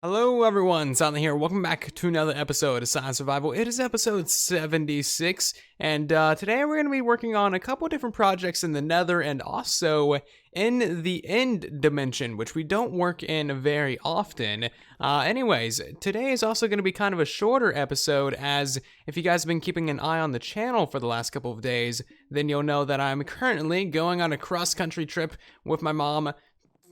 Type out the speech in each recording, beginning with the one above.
Hello everyone, Silent here. Welcome back to another episode of Silent Survival. It is episode 76, and today we're going to be working on a couple different projects in the Nether and also in the End Dimension, which we don't work in very often. Anyways, today is also going to be kind of a shorter episode, as if you guys have been keeping an eye on the channel for the last couple of days, then you'll know that I'm currently going on a cross-country trip with my mom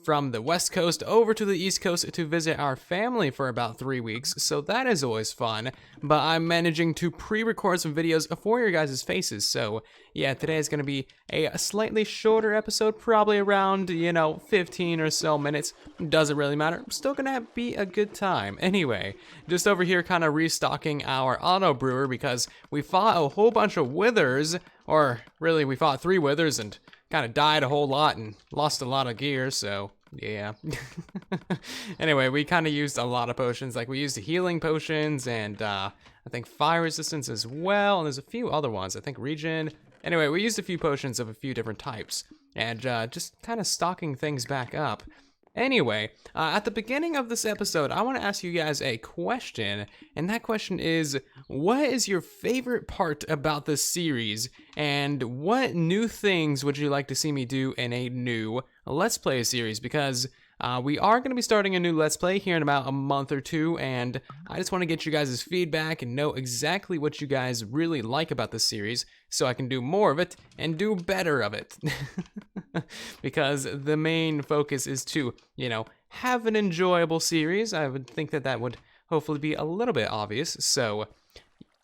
from the west coast over to the east coast to visit our family for about 3 weeks, so that is always fun. But I'm managing to pre-record some videos for your guys' faces, so yeah, today is going to be a slightly shorter episode, probably around, 15 or so minutes. Doesn't really matter, still gonna be a good time. Anyway, just over here kind of restocking our auto brewer because we fought a whole bunch of withers, or really we fought 3 withers and kind of died a whole lot and lost a lot of gear, so yeah. Anyway, we kind of used a lot of potions. Like, we used healing potions and I think fire resistance as well, and there's a few other ones. I think regen. Anyway, we used a few potions of a few different types and just kind of stocking things back up. Anyway, at the beginning of this episode, I want to ask you guys a question, and that question is, what is your favorite part about this series, and what new things would you like to see me do in a new Let's Play series? Because we are going to be starting a new Let's Play here in about a month or two, and I just want to get you guys' feedback and know exactly what you guys really like about this series, so I can do more of it and do better of it. Because the main focus is to, have an enjoyable series. I would think that that would hopefully be a little bit obvious, so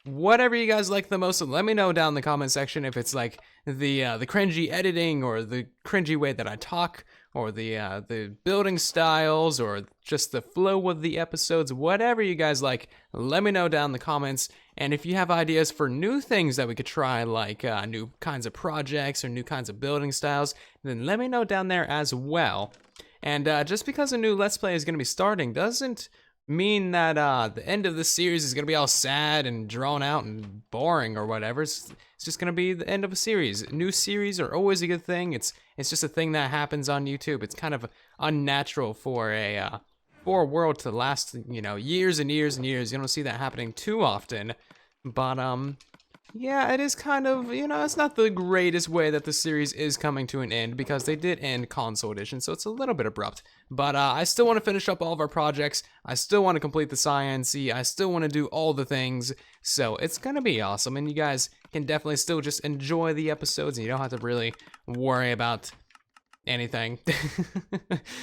whatever you guys like the most, let me know down in the comment section. If it's like the cringy editing, or the cringy way that I talk, or the building styles, or just the flow of the episodes, whatever you guys like, let me know down in the comments. And if you have ideas for new things that we could try, like new kinds of projects or new kinds of building styles, then let me know down there as well. And just because a new Let's Play is going to be starting doesn't mean that the end of this series is going to be all sad and drawn out and boring or whatever. It's just going to be the end of a series. New series are always a good thing. It's just a thing that happens on YouTube. It's kind of unnatural for a world to last, years and years and years. You don't see that happening too often. But yeah, it is kind of, it's not the greatest way that the series is coming to an end, because they did end Console Edition, so it's a little bit abrupt. But I still want to finish up all of our projects. I still want to complete the Science-y. I still want to do all the things. So it's going to be awesome, and you guys can definitely still just enjoy the episodes, and you don't have to really worry about anything.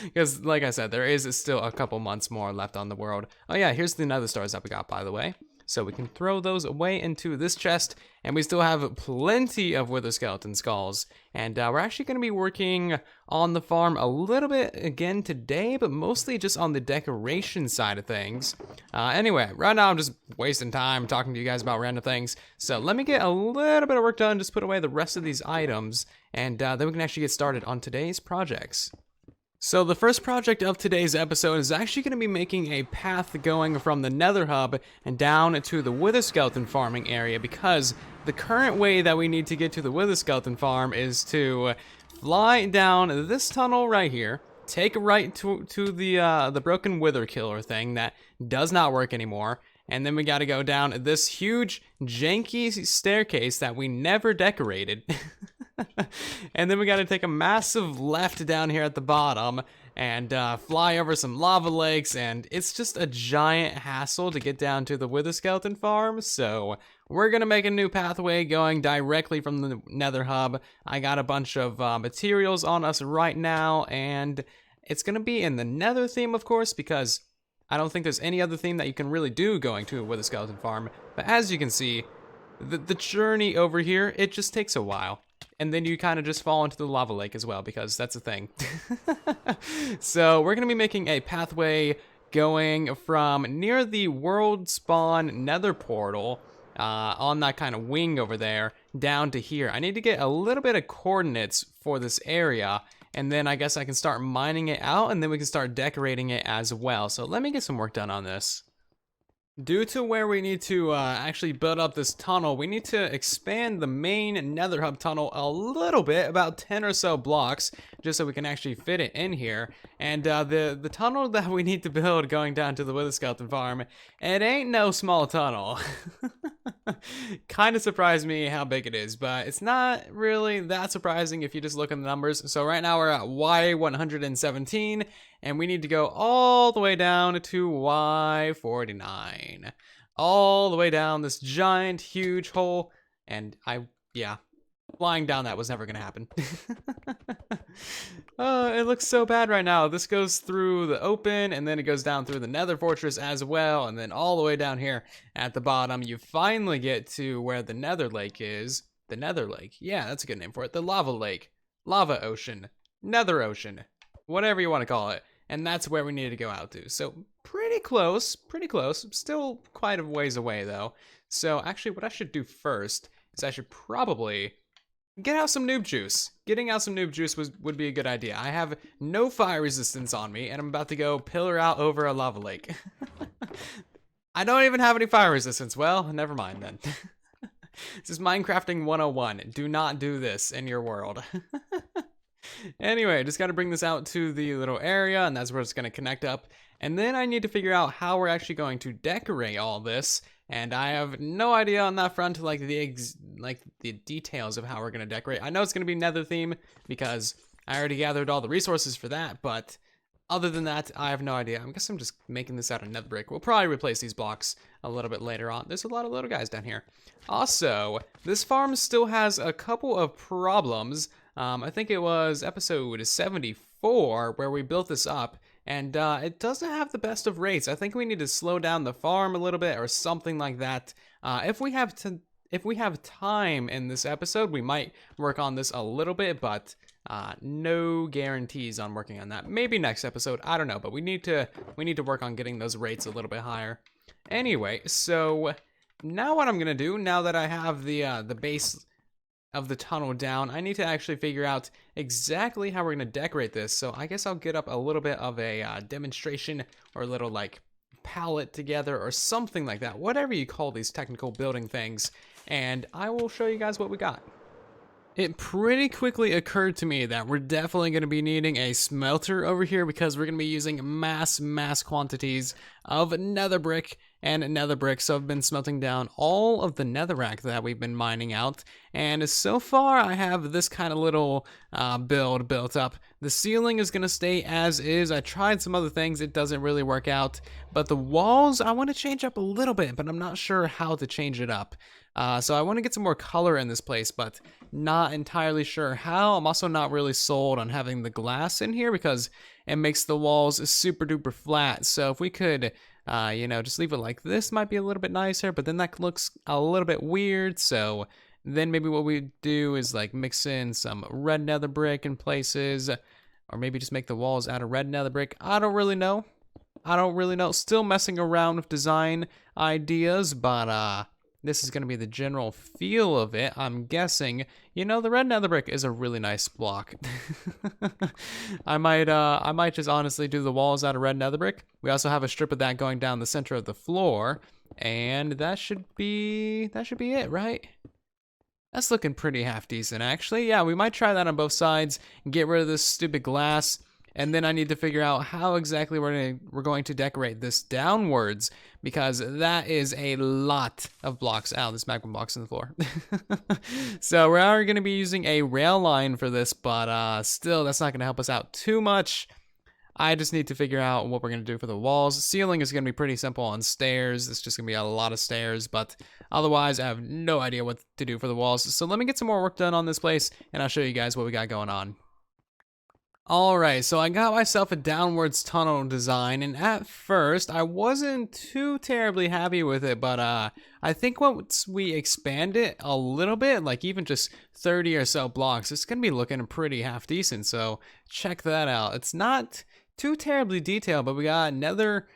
Because, like I said, there is still a couple months more left on the world. Oh yeah, here's the nether stars that we got, by the way. So we can throw those away into this chest, and we still have plenty of wither skeleton skulls. And we're actually going to be working on the farm a little bit again today, but mostly just on the decoration side of things. Anyway, right now I'm just wasting time talking to you guys about random things. So let me get a little bit of work done, just put away the rest of these items, and then we can actually get started on today's projects. So the first project of today's episode is actually going to be making a path going from the Nether Hub and down to the Wither Skeleton farming area, because the current way that we need to get to the Wither Skeleton farm is to fly down this tunnel right here, take a right to the broken Wither Killer thing that does not work anymore, and then we got to go down this huge janky staircase that we never decorated. And then we gotta take a massive left down here at the bottom and fly over some lava lakes, and it's just a giant hassle to get down to the Wither Skeleton farm. So we're gonna make a new pathway going directly from the Nether Hub. I got a bunch of materials on us right now, and it's gonna be in the Nether theme, of course, because I don't think there's any other theme that you can really do going to a Wither Skeleton farm. But as you can see, the journey over here, it just takes a while. And then you kind of just fall into the lava lake as well, because that's a thing. So we're going to be making a pathway going from near the world spawn nether portal on that kind of wing over there down to here. I need to get a little bit of coordinates for this area, and then I guess I can start mining it out, and then we can start decorating it as well. So let me get some work done on this. Due to where we need to actually build up this tunnel, we need to expand the main Nether Hub tunnel a little bit, about 10 or so blocks, just so we can actually fit it in here. And the tunnel that we need to build going down to the Wither Skeleton farm, it ain't no small tunnel. Kind of surprised me how big it is, but it's not really that surprising if you just look at the numbers. So right now we're at Y117, and we need to go all the way down to Y49. All the way down this giant, huge hole. And yeah, flying down that was never going to happen. It looks so bad right now. This goes through the open, and then it goes down through the Nether Fortress as well. And then all the way down here at the bottom, you finally get to where the Nether Lake is. The Nether Lake. Yeah, that's a good name for it. The Lava Lake. Lava Ocean. Nether Ocean. Whatever you want to call it. And that's where we need to go out to. So pretty close, still quite a ways away though. So actually what I should do first is I should probably get out some noob juice. Getting out some noob juice would be a good idea. I have no fire resistance on me, and I'm about to go pillar out over a lava lake. I don't even have any fire resistance. Well, never mind then. This is Minecrafting 101. Do not do this in your world. Anyway, just got to bring this out to the little area, and that's where it's going to connect up. And then I need to figure out how we're actually going to decorate all this. And I have no idea on that front, like the details of how we're going to decorate. I know it's going to be Nether theme because I already gathered all the resources for that, but other than that, I have no idea. I guess I'm just making this out of nether brick. We'll probably replace these blocks a little bit later on. There's a lot of little guys down here. Also, this farm still has a couple of problems. I think it was episode 74 where we built this up, and it doesn't have the best of rates. I think we need to slow down the farm a little bit or something like that. If we have time in this episode, we might work on this a little bit, but no guarantees on working on that. Maybe next episode, I don't know, but we need to work on getting those rates a little bit higher. Anyway, so now what I'm gonna do, now that I have the base of the tunnel down, I need to actually figure out exactly how we're gonna decorate this. So I guess I'll get up a little bit of a demonstration or a little like palette together or something like that, whatever you call these technical building things, and I will show you guys what we got. It pretty quickly occurred to me that we're definitely going to be needing a smelter over here because we're going to be using mass quantities of nether brick and nether brick. So I've been smelting down all of the netherrack that we've been mining out, and so far I have this kind of little build built up. The ceiling is going to stay as is. I tried some other things, it doesn't really work out, but the walls I want to change up a little bit, but I'm not sure how to change it up. So I want to get some more color in this place, but not entirely sure how. I'm also not really sold on having the glass in here because it makes the walls super duper flat. So if we could, just leave it like this, might be a little bit nicer, but then that looks a little bit weird. So then maybe what we do is like mix in some red nether brick in places, or maybe just make the walls out of red nether brick. I don't really know. Still messing around with design ideas, but this is going to be the general feel of it. I'm guessing, the red nether brick is a really nice block. I might just honestly do the walls out of red nether brick. We also have a strip of that going down the center of the floor, and that should be it, right? That's looking pretty half decent, actually. Yeah, we might try that on both sides and get rid of this stupid glass. And then I need to figure out how exactly we're going to decorate this downwards, because that is a lot of blocks. Ow, there's magma blocks in the floor. So we are going to be using a rail line for this, but still, that's not going to help us out too much. I just need to figure out what we're going to do for the walls. The ceiling is going to be pretty simple on stairs. It's just going to be a lot of stairs, but otherwise, I have no idea what to do for the walls. So let me get some more work done on this place, and I'll show you guys what we got going on. Alright, so I got myself a downwards tunnel design, and at first I wasn't too terribly happy with it, but I think once we expand it a little bit, like even just 30 or so blocks, it's gonna be looking pretty half decent, so check that out. It's not too terribly detailed, but we got nether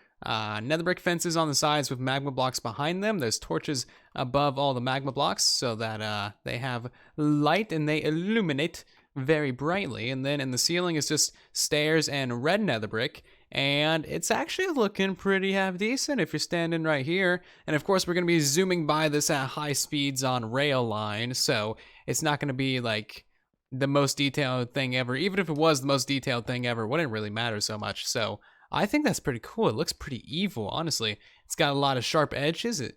brick fences on the sides with magma blocks behind them. There's torches above all the magma blocks so that they have light and they illuminate very brightly, and then in the ceiling is just stairs and red nether brick, and it's actually looking pretty half decent if you're standing right here. And of course, we're going to be zooming by this at high speeds on rail line, so it's not going to be like the most detailed thing ever. Even if it was the most detailed thing ever, it wouldn't really matter so much. So I think that's pretty cool. It looks pretty evil, honestly. It's got a lot of sharp edges. It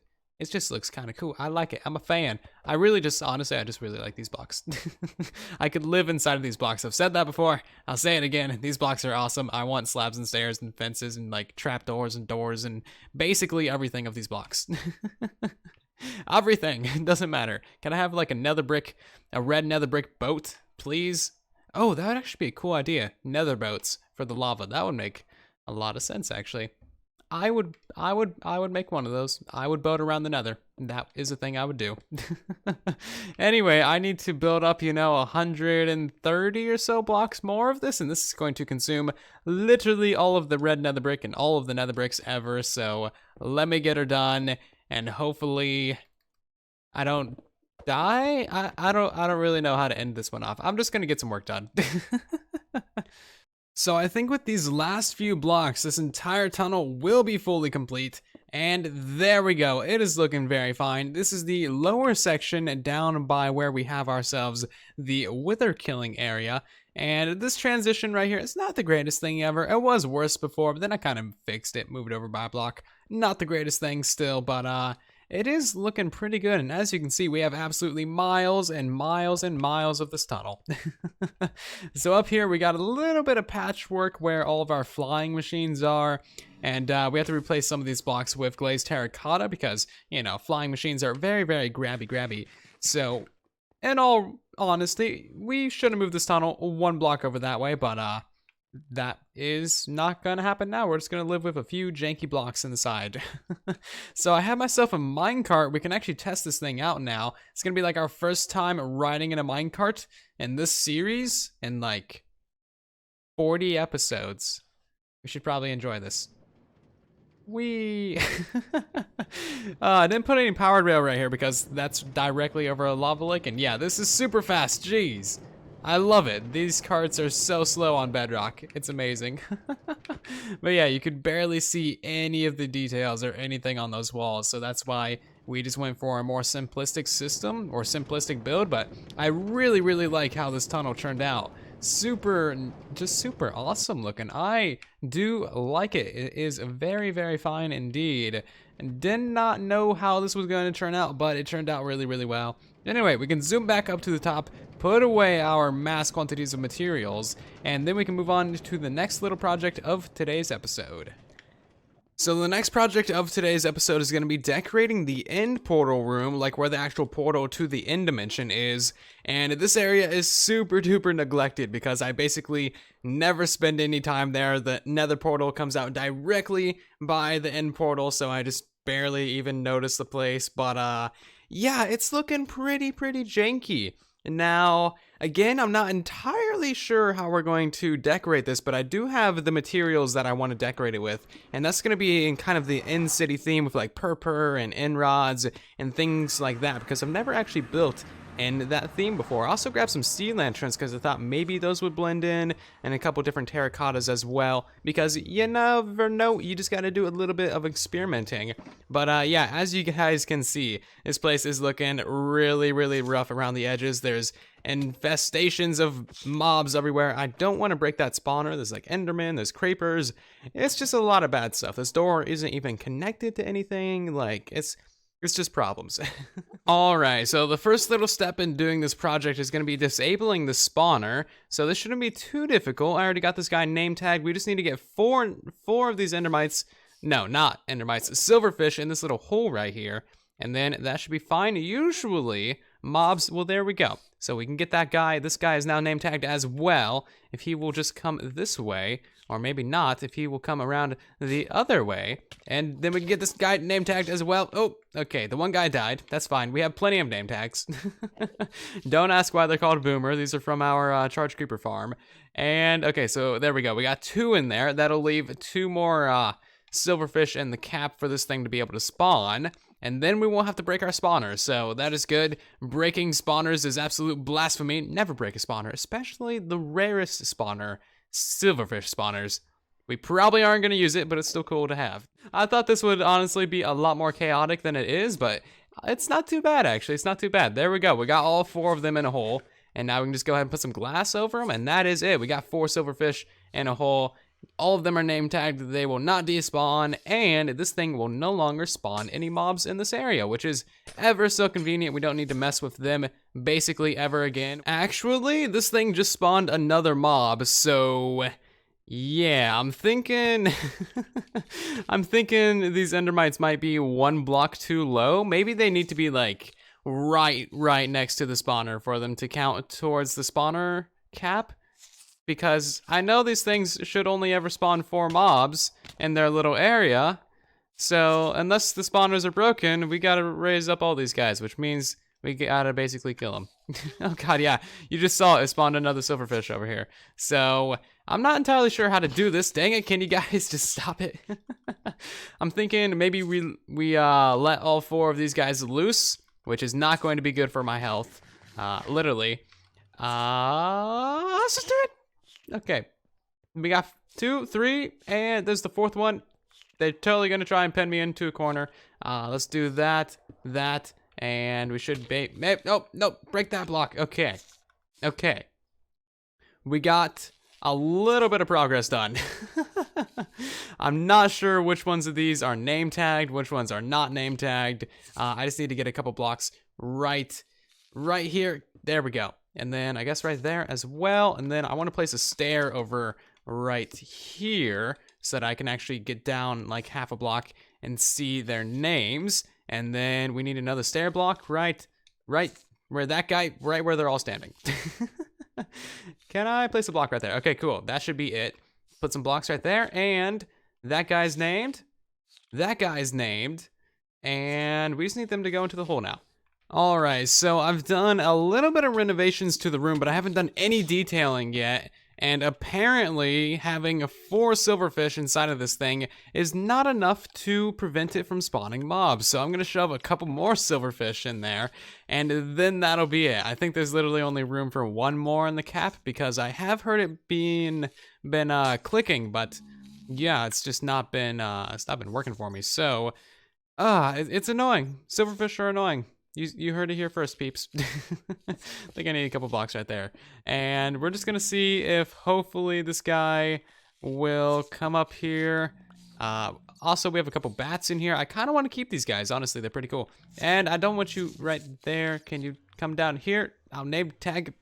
just looks kind of cool. I like it. I'm a fan. Honestly, I just really like these blocks. I could live inside of these blocks. I've said that before. I'll say it again. These blocks are awesome. I want slabs and stairs and fences and like trapdoors and doors and basically everything of these blocks. Everything. It doesn't matter. Can I have like a red nether brick boat, please? Oh, that would actually be a cool idea. Nether boats for the lava. That would make a lot of sense, actually. I would make one of those. I would boat around the nether. That is a thing I would do. Anyway, I need to build up, 130 or so blocks more of this, and this is going to consume literally all of the red nether brick and all of the nether bricks ever, so let me get her done, and hopefully I don't die? I don't really know how to end this one off. I'm just gonna get some work done. So I think with these last few blocks, this entire tunnel will be fully complete. And there we go. It is looking very fine. This is the lower section down by where we have ourselves the wither killing area. And this transition right here, it's not the greatest thing ever. It was worse before, but then I kind of fixed it, moved it over by a block. Not the greatest thing still, but it is looking pretty good, and as you can see, we have absolutely miles and miles and miles of this tunnel. So up here, we got a little bit of patchwork where all of our flying machines are, and we have to replace some of these blocks with glazed terracotta because, flying machines are very, very grabby. So, in all honesty, we should have moved this tunnel one block over that way, but that is not gonna happen now. We're just gonna live with a few janky blocks in the side. So I have myself a minecart. We can actually test this thing out now. It's gonna be like our first time riding in a minecart in this series in like 40 episodes. We should probably enjoy this. I didn't put any powered rail right here because that's directly over a lava lake, and yeah, this is super fast. Jeez. I love it. These carts are so slow on Bedrock. It's amazing. But yeah, you could barely see any of the details or anything on those walls, so that's why we just went for a more simplistic system or simplistic build, but I really, really like how this tunnel turned out. Super awesome looking. I do like it. It is very, very fine indeed. And did not know how this was going to turn out, but it turned out really, really well. Anyway, we can zoom back up to the top, put away our mass quantities of materials, and then we can move on to the next little project of today's episode. So the next project of today's episode is going to be decorating the end portal room, like where the actual portal to the end dimension is. And this area is super duper neglected because I basically never spend any time there. The nether portal comes out directly by the end portal, so I just barely even notice the place. But yeah, it's looking pretty janky. Now, again, I'm not entirely sure how we're going to decorate this, but I do have the materials that I want to decorate it with, and that's going to be in kind of the end city theme with like purpur and end rods and things like that, because I've never actually built in that theme before. I also grabbed some sea lanterns because I thought maybe those would blend in, and a couple different terracottas as well, because you never know, you just got to do a little bit of experimenting. But yeah, as you guys can see, this place is looking really rough around the edges. There's infestations of mobs everywhere. I don't want to break that spawner. There's like endermen, there's creepers. It's just a lot of bad stuff. This door isn't even connected to anything. Like, it's just problems. Alright, so the first little step in doing this project is going to be disabling the spawner. So this shouldn't be too difficult. I already got this guy name tagged. We just need to get four of these endermites. No, not endermites. Silverfish in this little hole right here. And then that should be fine. Usually, mobs, well, there we go. So we can get that guy. This guy is now name tagged as well. If he will just come this way, or maybe not, if he will come around the other way. And then we can get this guy name tagged as well. Oh, okay, the one guy died. That's fine. We have plenty of name tags. Don't ask why they're called Boomer. These are from our charge creeper farm. And, okay, so there we go. We got 2 in there. That'll leave 2 more silverfish in the cap for this thing to be able to spawn. And then we won't have to break our spawners, so that is good. Breaking spawners is absolute blasphemy. Never break a spawner, especially the rarest spawner, silverfish spawners. We probably aren't going to use it, but it's still cool to have. I thought this would honestly be a lot more chaotic than it is, but it's not too bad, actually. It's not too bad. There we go. We got all 4 of them in a hole, and now we can just go ahead and put some glass over them, and that is it. We got 4 silverfish in a hole. All of them are name tagged. They will not despawn, and this thing will no longer spawn any mobs in this area, which is ever so convenient. We don't need to mess with them basically ever again. Actually, this thing just spawned another mob, so yeah, I'm thinking I'm thinking these endermites might be 1 block too low. Maybe they need to be like right next to the spawner for them to count towards the spawner cap. Because I know these things should only ever spawn 4 mobs in their little area. So unless the spawners are broken, we gotta raise up all these guys, which means we gotta basically kill them. Oh god, yeah, you just saw it spawned another silverfish over here. So I'm not entirely sure how to do this. Dang it, can you guys just stop it? I'm thinking maybe we let all 4 of these guys loose, which is not going to be good for my health. Literally. Let's just do it. Okay, we got 2, 3, and there's the 4th one. They're totally gonna try and pin me into a corner. Let's do that, and we should be, no, break that block. Okay, we got a little bit of progress done. I'm not sure which ones of these are name tagged, which ones are not name tagged. I just need to get a couple blocks right here. There we go. And then I guess right there as well. And then I want to place a stair over right here so that I can actually get down like half a block and see their names. And then we need another stair block right where that guy, right where they're all standing. Can I place a block right there? Okay, cool. That should be it. Put some blocks right there. And that guy's named. And we just need them to go into the hole now. Alright, so I've done a little bit of renovations to the room, but I haven't done any detailing yet. And apparently, having 4 silverfish inside of this thing is not enough to prevent it from spawning mobs. So I'm going to shove a couple more silverfish in there, and then that'll be it. I think there's literally only room for 1 more in the cap, because I have heard it been clicking, but yeah, it's just not been working for me. So, it's annoying. Silverfish are annoying. You heard it here first, peeps. I think I need a couple blocks right there. And we're just gonna see if hopefully this guy will come up here. Also, we have a couple bats in here. I kind of want to keep these guys, honestly. They're pretty cool. And I don't want you right there. Can you come down here? I'll name tag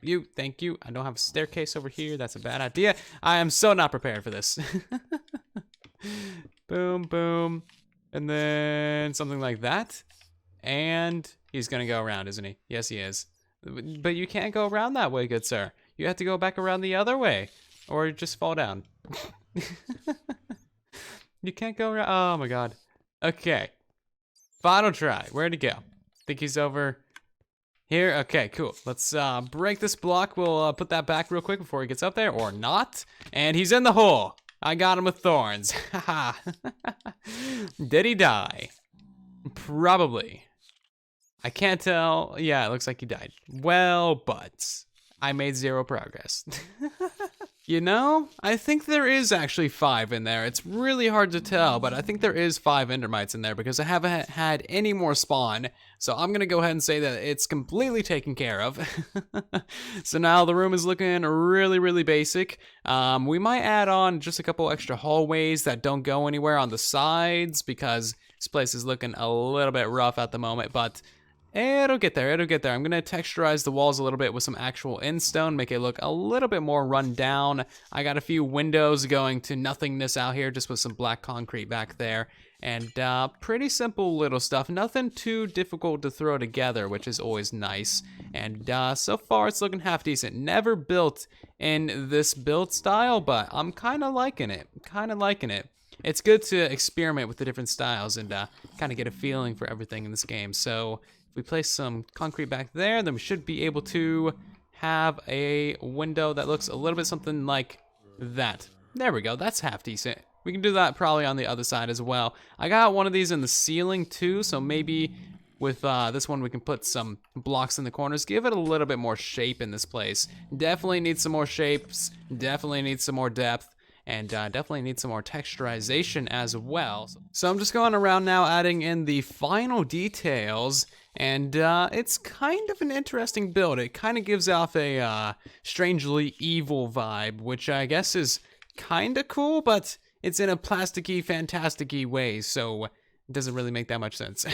you. Thank you. I don't have a staircase over here. That's a bad idea. I am so not prepared for this. Boom, boom. And then something like that. And he's gonna go around, isn't he? Yes, he is. But you can't go around that way, good sir. You have to go back around the other way, or just fall down. You can't go around. Oh my god. Okay. Final try. Where'd he go? Think he's over here? Okay, cool. Let's break this block. We'll put that back real quick before he gets up there, or not. And he's in the hole. I got him with thorns. Haha. Did he die? Probably. I can't tell. Yeah, it looks like he died. Well, but I made 0 progress. You know, I think there is actually 5 in there. It's really hard to tell, but I think there is 5 endermites in there because I haven't had any more spawn. So I'm gonna go ahead and say that it's completely taken care of. So now the room is looking really basic. We might add on just a couple extra hallways that don't go anywhere on the sides because this place is looking a little bit rough at the moment, but it'll get there, I'm gonna texturize the walls a little bit with some actual endstone, make it look a little bit more run down. I got a few windows going to nothingness out here, just with some black concrete back there. And pretty simple little stuff, nothing too difficult to throw together, which is always nice. And so far it's looking half decent. Never built in this build style, but I'm kinda liking it, It's good to experiment with the different styles and kind of get a feeling for everything in this game. So if we place some concrete back there, then we should be able to have a window that looks a little bit something like that. There we go, that's half decent. We can do that probably on the other side as well. I got one of these in the ceiling too, so maybe with this one we can put some blocks in the corners, give it a little bit more shape in this place. Definitely needs some more shapes, definitely needs some more depth. and definitely need some more texturization as well. So I'm just going around now adding in the final details, and it's kind of an interesting build. It kind of gives off a strangely evil vibe, which I guess is kind of cool, but it's in a plasticky, fantasticky way, so it doesn't really make that much sense.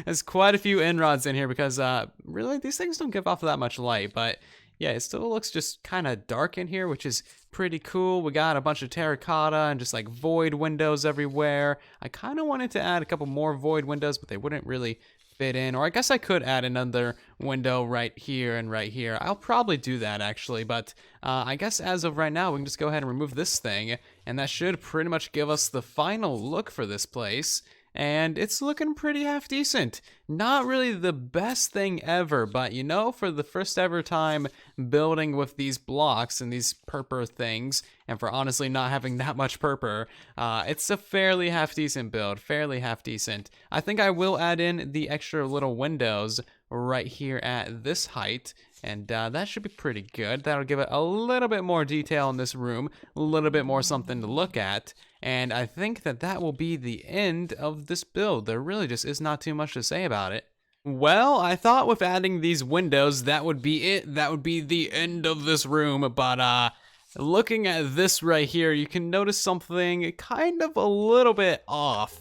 There's quite a few end rods in here because really these things don't give off that much light, but yeah, it still looks just kind of dark in here, which is pretty cool. We got a bunch of terracotta and just like void windows everywhere. I kind of wanted to add a couple more void windows, but they wouldn't really fit in, or I guess I could add another window right here and right here. I'll probably do that actually, but I guess as of right now we can just go ahead and remove this thing, and that should pretty much give us the final look for this place. And it's looking pretty half decent. Not really the best thing ever, but you know, for the first ever time building with these blocks and these purple things, and for honestly not having that much purple, it's a fairly half decent build, fairly half decent. I think I will add in the extra little windows right here at this height, and that should be pretty good. That'll give it a little bit more detail in this room, a little bit more something to look at, and I think that that will be the end of this build. There really just is not too much to say about it. Well, I thought with adding these windows, that would be it. That would be the end of this room, but looking at this right here, you can notice something kind of a little bit off.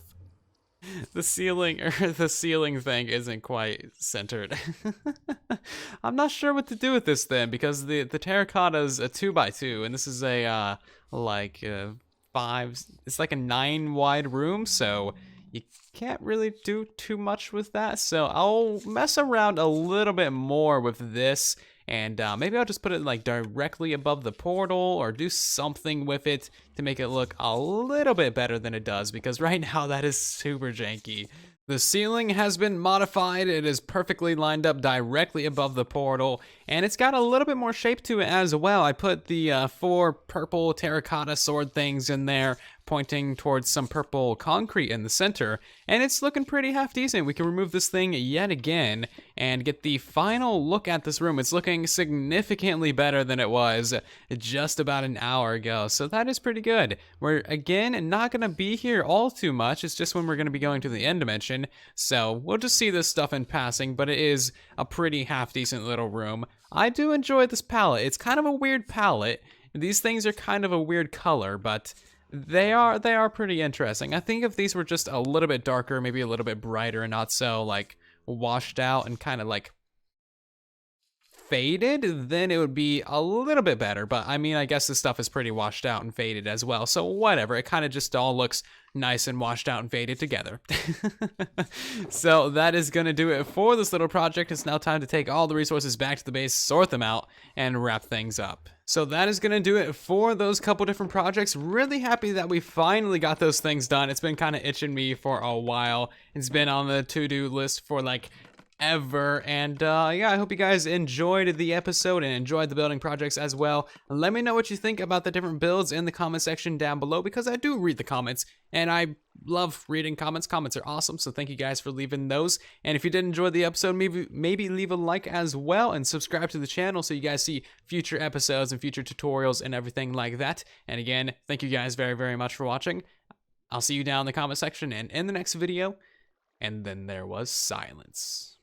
The ceiling thing isn't quite centered. I'm not sure what to do with this then, because the terracotta is a 2x2, and this is a it's like a 9 wide room, so you can't really do too much with that. So I'll mess around a little bit more with this, and maybe I'll just put it like directly above the portal, or do something with it to make it look a little bit better than it does, because right now that is super janky. The ceiling has been modified. It is perfectly lined up directly above the portal, and it's got a little bit more shape to it as well. I put the 4 purple terracotta sword things in there, pointing towards some purple concrete in the center, and it's looking pretty half decent. We can remove this thing yet again and get the final look at this room. It's looking significantly better than it was just about an hour ago, so that is pretty good. We're again not gonna be here all too much. It's just when we're gonna be going to the end dimension, so we'll just see this stuff in passing, but it is a pretty half decent little room. I do enjoy this palette. It's kind of a weird palette. These things are kind of a weird color, but they are pretty interesting. I think if these were just a little bit darker, maybe a little bit brighter, and not so like washed out and kind of like faded, then it would be a little bit better. But I mean, I guess this stuff is pretty washed out and faded as well, so whatever. It kind of just all looks nice and washed out and faded together. So that is gonna do it for this little project. It's now time to take all the resources back to the base, sort them out, and wrap things up. So that is gonna do it for those couple different projects. Really happy that we finally got those things done. It's been kind of itching me for a while. It's been on the to-do list for like ever, and yeah, I hope you guys enjoyed the episode and enjoyed the building projects as well. Let me know what you think about the different builds in the comment section down below, because I do read the comments and I love reading comments. Comments are awesome, so thank you guys for leaving those. And if you did enjoy the episode, maybe leave a like as well, and subscribe to the channel so you guys see future episodes and future tutorials and everything like that. And again, thank you guys very, very much for watching. I'll see you down in the comment section and in the next video. And then there was silence.